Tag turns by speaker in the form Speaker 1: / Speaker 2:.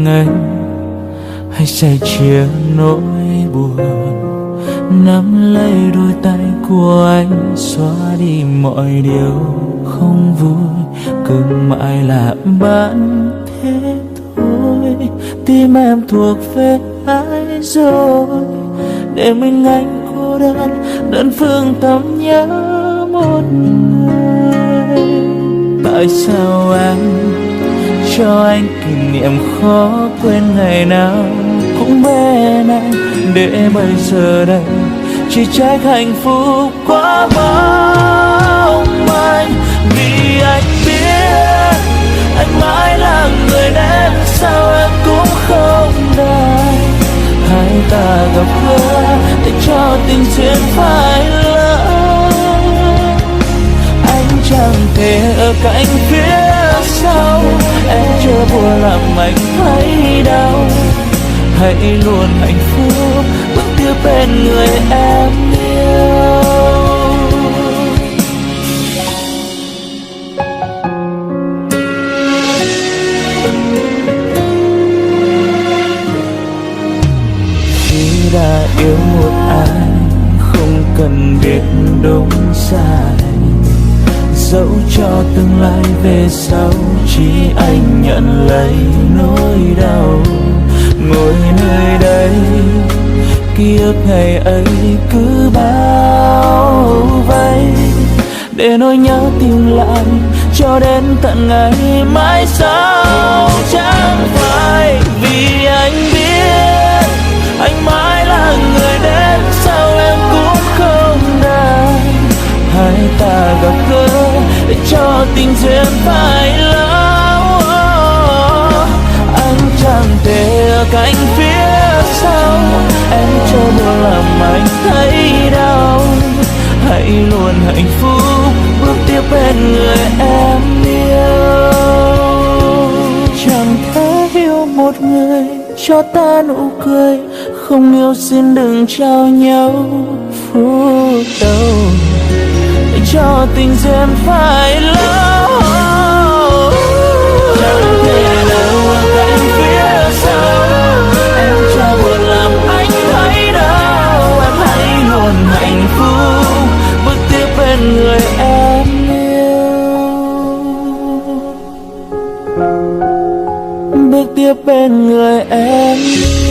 Speaker 1: mình anh hay sẻ chia nỗi buồn, nắm lấy đôi tay của anh xóa đi mọi điều không vui, cứ mãi là bạn thế thôi. Tim em thuộc về ai rồi để mình anh cô đơn phương tâm nhớ một người. Tại sao anh cho anh kỷ niệm khó quên ngày nào cũng bên anh, để bây giờ đây chỉ trách hạnh phúc quá mong manh. Vì anh biết anh mãi là người đến sao em cũng không đành. Hai ta gặp gỡ để cho tình duyên phải lỡ, anh chẳng thể ở cạnh phía sau. Em chưa buồn làm anh thấy đau, hãy luôn hạnh phúc bước tiếp bên người em yêu. Khi đã yêu một ai không cần biết đúng sai, dẫu cho tương lai về sau chỉ anh nhận lấy nỗi đau. Ngồi nơi đây ký ức ngày ấy cứ bao vây, để nỗi nhớ tìm lại cho đến tận ngày mai sau. Chẳng phải vì anh biết anh mãi là người đến sao em cũng không đành. Hai ta gặp gỡ để cho tình duyên phải lâu, anh chẳng thể ở cạnh phía sau. Em cho buồn làm anh thấy đau, hãy luôn hạnh phúc bước tiếp bên người em yêu. Chẳng thể yêu một người cho ta nụ cười, không yêu xin đừng trao nhau phút đầu, để cho tình duyên phải lâu. Chẳng thể đâu ở cạnh phía sau, em cho buồn làm anh thấy đau. Em hãy luôn hạnh phúc bước tiếp bên người em yêu, bước tiếp bên người em yêu.